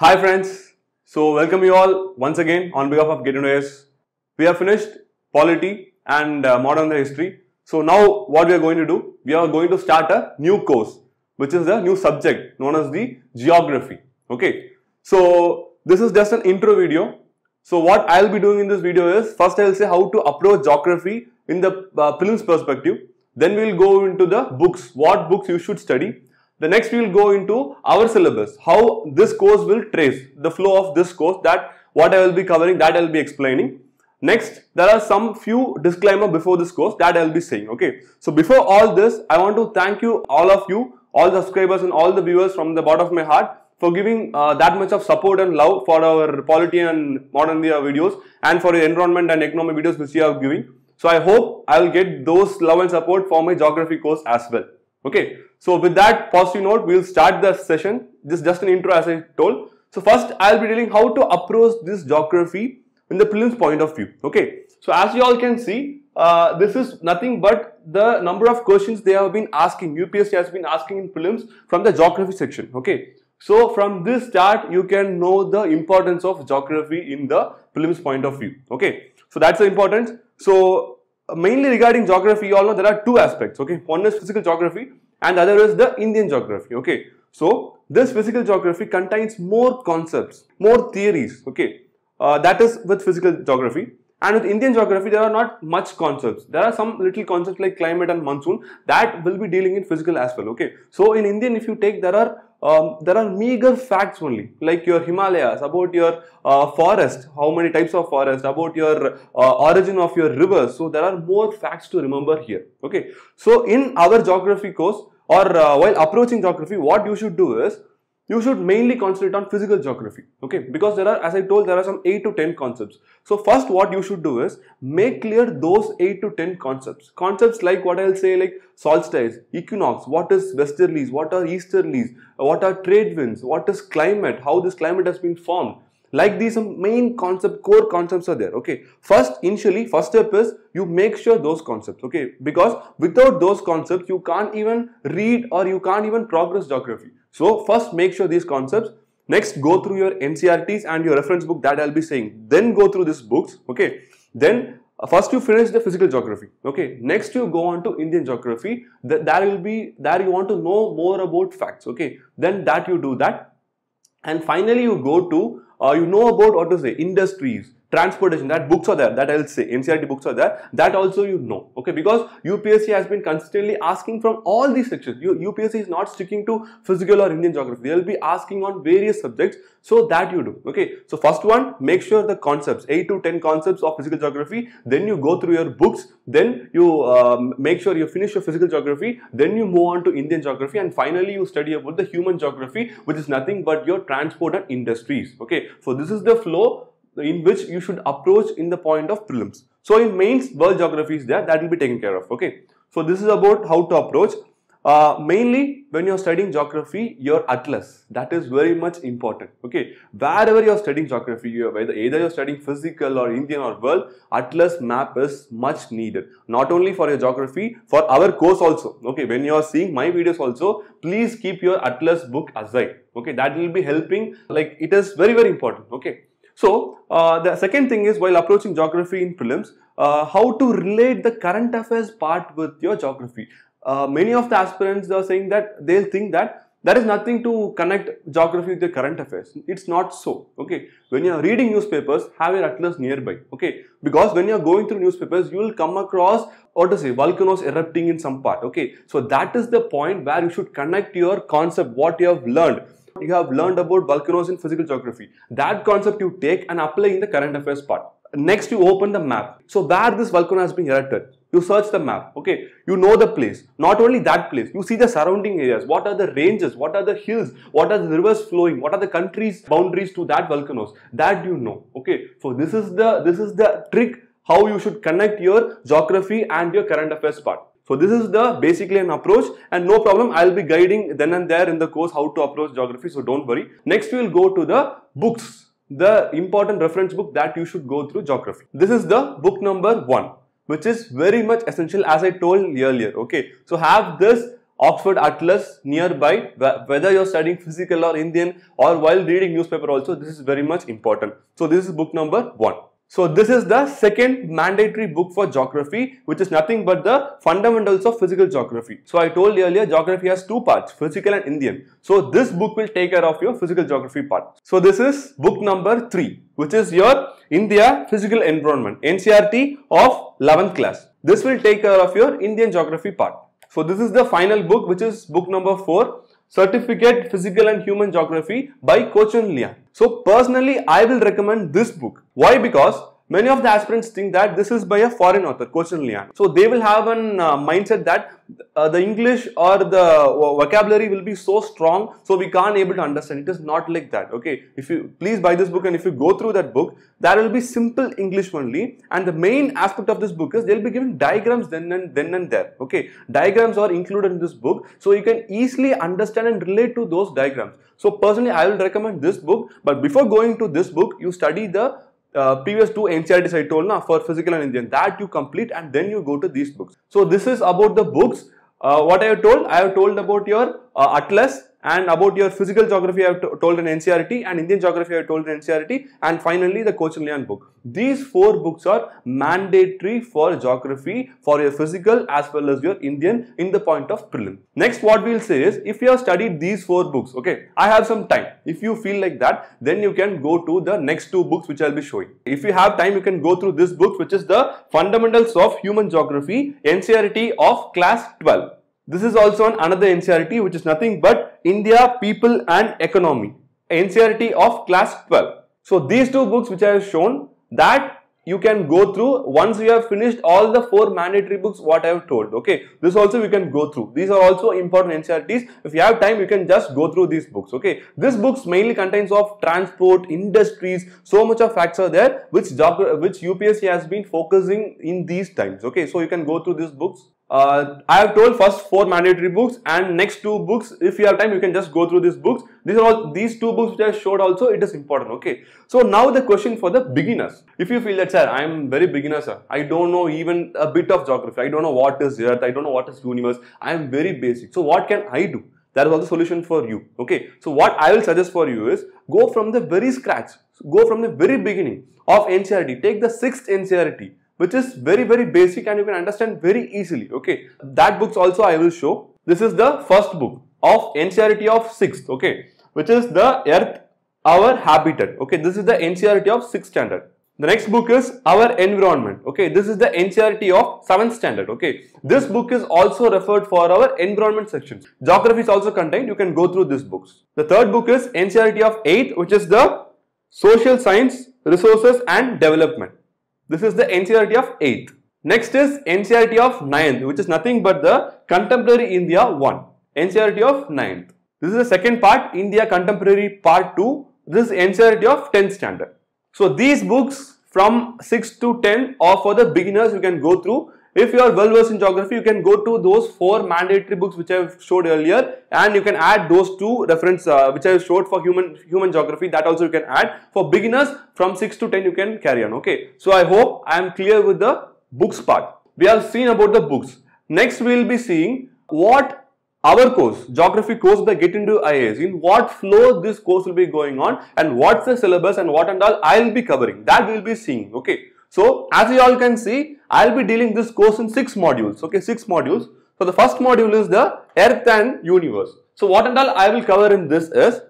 Hi friends, so welcome you all once again on behalf of Educator. We have finished polity and modern history. So now what we are going to do, we are going to start a new course which is the new subject known as the geography. Okay, so this is just an intro video. So what I will be doing in this video is first I will say how to approach geography in the prelims perspective. Then we will go into the books, what books you should study. The next we will go into our syllabus, how this course will trace the flow of this course, that what I will be covering, that I will be explaining. Next, there are some few disclaimer before this course that I will be saying. Okay, so before all this, I want to thank you, all of you, all the subscribers and all the viewers from the bottom of my heart for giving that much of support and love for our polity and modern India videos and for the environment and economic videos which you are giving. So I hope I will get those love and support for my geography course as well. Okay, so with that positive note, we will start the session. This is just an intro as I told. So first, I will be telling how to approach this geography in the prelims point of view. Okay, so as you all can see, this is nothing but the number of questions they have been asking. UPSC has been asking in prelims from the geography section. Okay, so from this start, you can know the importance of geography in the prelims point of view. Okay, so that's the importance. So mainly regarding geography, you all know there are two aspects. Okay, one is physical geography and the other is the Indian geography. Okay, so this physical geography contains more concepts, more theories. Okay, that is with physical geography. And with Indian geography, there are not much concepts. There are some little concepts like climate and monsoon that will be dealing in physical as well. Okay, so in Indian, if you take, there are meager facts only, like your Himalayas, about your forest, how many types of forest, about your origin of your rivers. So there are more facts to remember here. Okay, so in our geography course or while approaching geography, what you should do is you should mainly concentrate on physical geography. Okay, because there are, as I told, there are some 8 to 10 concepts. So first what you should do is make clear those 8 to 10 concepts. Concepts like what I will say, like solstice, equinox, what is westerlies, what are easterlies, what are trade winds, what is climate, how this climate has been formed. Like these some main concept, core concepts are there. Okay, first step is you make sure those concepts. Okay, because without those concepts you can't even read or you can't even progress geography. So first make sure these concepts. Next, go through your NCERTs and your reference book that I'll be saying. Then go through these books. Okay, then first you finish the physical geography. Okay, next you go on to Indian geography. There you want to know more about facts. Okay, then that you do that, and finally you go to you know about what to say, industries, transportation, that books are there, that I'll say, NCERT books are there, that also you know. Okay, because UPSC has been consistently asking from all these sections. UPSC is not sticking to physical or Indian geography. They will be asking on various subjects, so that you do. Okay, so first one, make sure the concepts, 8 to 10 concepts of physical geography, then you go through your books, then you make sure you finish your physical geography, then you move on to Indian geography, and finally you study about the human geography, which is nothing but your transport and industries. Okay, so this is the flow in which you should approach in the point of prelims. So in mains, world geography is there, that will be taken care of. Okay, so this is about how to approach. Mainly when you are studying geography, your atlas, that is very much important. Okay, wherever you are studying geography, either you are studying physical or Indian or world, atlas map is much needed, not only for your geography, for our course also. Okay, when you are seeing my videos also, please keep your atlas book aside. Okay, that will be helping, like it is very important. Okay, so the second thing is, while approaching geography in prelims, how to relate the current affairs part with your geography. Many of the aspirants are saying that they'll think that there is nothing to connect geography with the current affairs. It's not so. Okay, when you are reading newspapers, have your atlas nearby. Okay, because when you are going through newspapers, you will come across, what to say, volcanoes erupting in some part. Okay, so that is the point where you should connect your concept, what you have learned. You have learned about volcanoes in physical geography. That concept you take and apply in the current affairs part. Next, you open the map. So where this volcano has been erupted, you search the map. Okay, you know the place. Not only that place, you see the surrounding areas. What are the ranges? What are the hills? What are the rivers flowing? What are the countries' boundaries to that volcanoes? That you know. Okay, so this is the trick how you should connect your geography and your current affairs part. So this is the basically an approach, and no problem, I will be guiding then and there in the course how to approach geography, so don't worry. Next we will go to the books, the important reference book that you should go through geography. This is the book number 1, which is very much essential, as I told earlier. Okay, so have this Oxford Atlas nearby, whether you're studying physical or Indian or while reading newspaper also, this is very much important. So this is book number 1. So this is the second mandatory book for geography, which is nothing but the fundamentals of physical geography. So I told you earlier, geography has 2 parts, physical and Indian. So this book will take care of your physical geography part. So this is book number 3, which is your India Physical Environment, NCERT of 11th class. This will take care of your Indian geography part. So this is the final book, which is book number 4. Certificate Physical and Human Geography by Cochin Liang. So personally, I will recommend this book. Why? Because many of the aspirants think that this is by a foreign author, Cochin Liang. So they will have an mindset that the English or the vocabulary will be so strong, so we can't able to understand. It is not like that. Okay, if you please buy this book, and if you go through that book, there will be simple English only. And the main aspect of this book is they will be given diagrams then and there. Okay, diagrams are included in this book, so you can easily understand and relate to those diagrams. So personally, I will recommend this book. But before going to this book, you study the previous 2 NCERTs I told now for physical and Indian, that you complete, and then you go to these books. So this is about the books. What I have told about your Atlas, and about your physical geography I have told in NCERT, and Indian geography I have told in NCERT, and finally the Cochin Liang book. These 4 books are mandatory for geography, for your physical as well as your Indian in the point of prelim. Next, what we will say is, if you have studied these 4 books, okay, I have some time. If you feel like that, then you can go to the next 2 books which I will be showing. If you have time, you can go through this book, which is the Fundamentals of Human Geography, NCERT of class 12. This is also another NCERT, which is nothing but India, People and Economy, NCERT of class 12. So these 2 books which I have shown, that you can go through once you have finished all the 4 mandatory books what I have told. Okay, this also you can go through. These are also important NCERTs. If you have time, you can just go through these books. Okay, this books mainly contains of transport, industries, so much of facts are there which UPSC has been focusing in these times. Okay, so you can go through these books. I have told first 4 mandatory books, and next 2 books, if you have time, you can just go through these books. These 2 books which I showed also, it is important. Okay, so now the question for the beginners. If you feel that, sir, I am very beginner, sir, I don't know even a bit of geography, I don't know what is earth, I don't know what is universe, I am very basic, so what can I do? That is also the solution for you. Okay, so what I will suggest for you is, go from the very scratch, go from the very beginning of NCERT, take the 6th NCERT, which is very basic and you can understand very easily. Okay, that books also I will show. This is the first book of NCERT of 6th, okay, which is the Earth, Our Habitat. Okay, this is the NCERT of 6th standard. The next book is Our Environment. Okay, this is the NCERT of 7th standard. Okay, this book is also referred for our environment sections. Geography is also contained. You can go through these books. The third book is NCERT of 8th, which is the Social Science, Resources and Development. This is the NCERT of 8th. Next is NCERT of 9th, which is nothing but the Contemporary India 1. NCERT of 9th. This is the second part, India Contemporary Part 2. This is NCERT of 10th standard. So these books from 6 to 10 are for the beginners, you can go through. If you are well versed in geography, you can go to those 4 mandatory books which I have showed earlier, and you can add those 2 reference which I have showed for human geography, that also you can add. For beginners from 6 to 10 you can carry on. Okay, so I hope I am clear with the books part. We have seen about the books. Next we will be seeing what our course, geography course by Get Into IAS, in what flow this course will be going on, and what's the syllabus and what and all I will be covering, that we will be seeing. Okay, so as you all can see, I will be dealing this course in 6 modules. Okay, 6 modules. So the first module is the Earth and Universe. So what and all I will cover in this is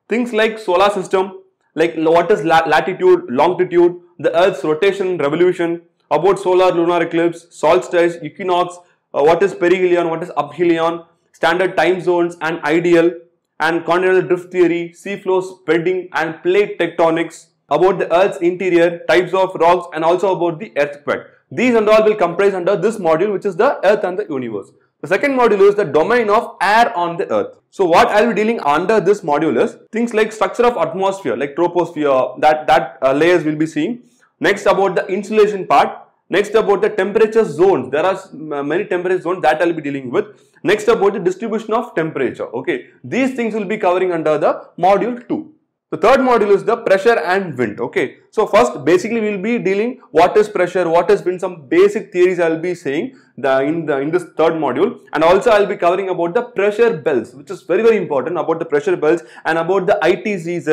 things like solar system, like what is latitude, longitude, the Earth's rotation, revolution, about solar lunar eclipse, solstice, equinox, what is perihelion, what is aphelion, standard time zones and ideal, and continental drift theory, sea flow spreading and plate tectonics, about the Earth's interior, types of rocks, and also about the earthquake. These and all will comprise under this module, which is the Earth and the Universe. The second module is the domain of air on the Earth. So what I will be dealing under this module is things like structure of atmosphere, like troposphere, that layers will be seeing. Next about the insulation part. Next about the temperature zones. There are many temperature zones that I will be dealing with. Next about the distribution of temperature. Okay, these things will be covering under the module 2. The third module is the pressure and wind. Okay, so first basically we will be dealing what is pressure, what is wind, some basic theories I will be saying in this third module, and also I will be covering about the pressure belts, which is very important, about the pressure belts, and about the ITZZ,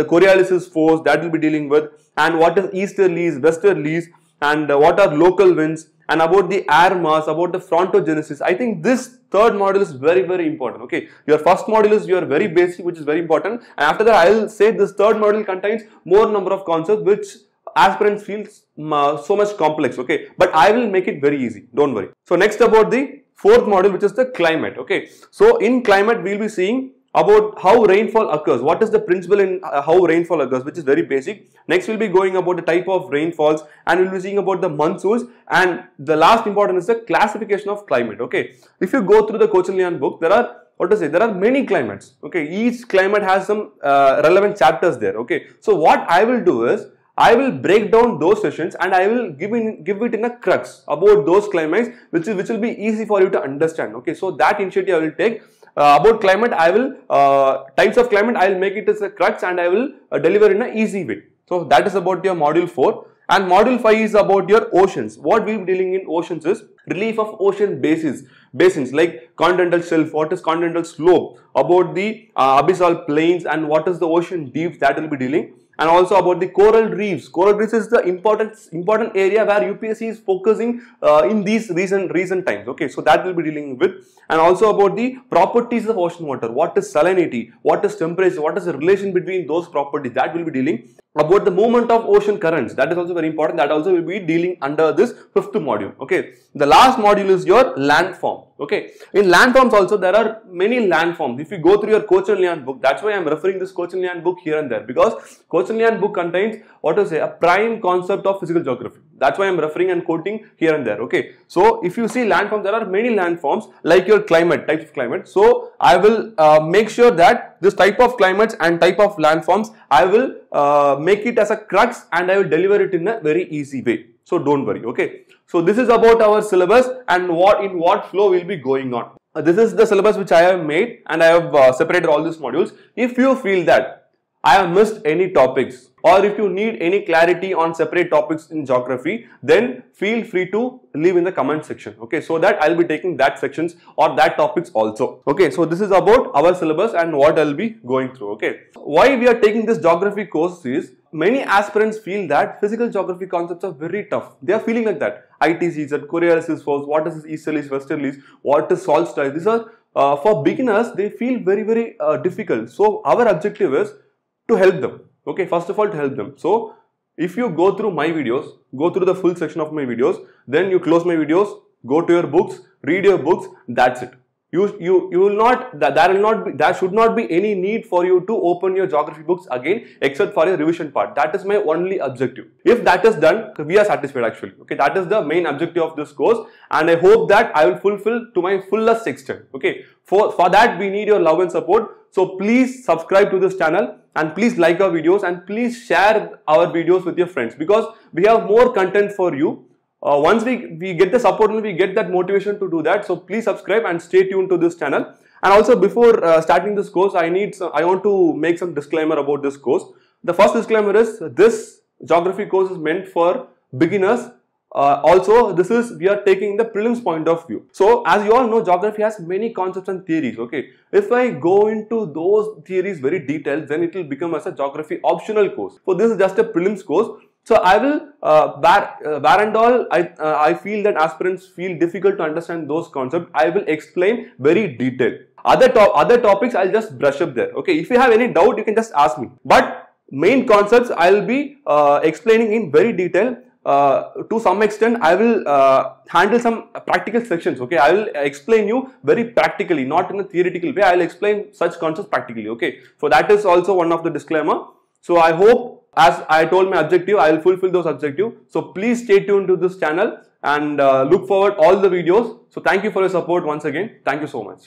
the Coriolis force that we will be dealing with, and what is easterlies, westerlies, and what are local winds, and about the air mass, about the frontogenesis. I think this third module is very important. Okay, your first module is your very basic, which is very important, and after that I will say this third module contains more number of concepts which aspirants feel so much complex. Okay, but I will make it very easy, don't worry. So next, about the fourth module, which is the climate. Okay, so in climate we will be seeing about how rainfall occurs, what is the principle in how rainfall occurs, which is very basic. Next we'll be going about the type of rainfalls, and we'll be seeing about the monsoons, and the last important is the classification of climate. Okay, if you go through the Cochin book, there are many climates. Okay, each climate has some relevant chapters there. Okay, so what I will do is I will break down those sessions and I will give it in a crux about those climates, which will be easy for you to understand. Okay, so that initiative I will take. About climate, I will types of climate, I will make it as a crux and I will deliver in an easy way. So that is about your module 4, and module 5 is about your oceans. What we will be dealing in oceans is relief of ocean basins like continental shelf, what is continental slope, about the abyssal plains, and what is the ocean deeps, that will be dealing. And also about the coral reefs. Coral reefs is the important area where UPSC is focusing in these recent times. Okay, so that will be dealing with. And also about the properties of ocean water. What is salinity? What is temperature? What is the relation between those properties? That will be dealing. About the movement of ocean currents. That is also very important. That also will be dealing under this 5th module. Okay, the last module is your landform. Okay, in landforms also there are many landforms. If you go through your Cochin book, that's why I am referring this Cochin book here and there, because Cochin book contains a prime concept of physical geography. That's why I am referring and quoting here and there. Okay, so if you see landforms, there are many landforms like your climate, types of climate. So I will make sure that this type of climates and type of landforms, I will make it as a crux and I will deliver it in a very easy way. So don't worry. Okay, so this is about our syllabus and in what flow will be going on. This is the syllabus which I have made, and I have separated all these modules. If you feel that I have missed any topics, or if you need any clarity on separate topics in geography, then feel free to leave in the comment section. Okay, so that I'll be taking that sections or that topics also. Okay, so this is about our syllabus and what I'll be going through. Okay, why we are taking this geography course is many aspirants feel that physical geography concepts are very tough. They are feeling like that. ITZZ, Coriolis force, what is easterlies, westerlies, what is solstice. These are for beginners, they feel very difficult. So our objective is to help them. Okay, first of all, to help them. So if you go through my videos, go through the full section of my videos, then you close my videos, go to your books, read your books, that's it. You will not, there should not be any need for you to open your geography books again except for your revision part. That is my only objective. If that is done, we are satisfied actually. Okay, that is the main objective of this course, and I hope that I will fulfill to my fullest extent. Okay, for that we need your love and support. So please subscribe to this channel and please like our videos and please share our videos with your friends, because we have more content for you. Once we get the support and we get that motivation to do that, so please subscribe and stay tuned to this channel. And also before starting this course, I want to make some disclaimer about this course. The first disclaimer is this geography course is meant for beginners. Also, we are taking the prelims point of view. So as you all know, geography has many concepts and theories. Okay, if I go into those theories very detailed, then it will become as a geography optional course. So this is just a prelims course. So I will, where and all I feel that aspirants feel difficult to understand those concepts, I will explain very detailed. Other topics I'll just brush up there. Okay, if you have any doubt, you can just ask me. But main concepts I'll be explaining in very detail. To some extent, I will handle some practical sections. Okay, I will explain you very practically, not in a theoretical way. I will explain such concepts practically. Okay, so that is also one of the disclaimer. So I hope, as I told my objective, I will fulfill those objectives. So please stay tuned to this channel and look forward all the videos. So thank you for your support once again. Thank you so much.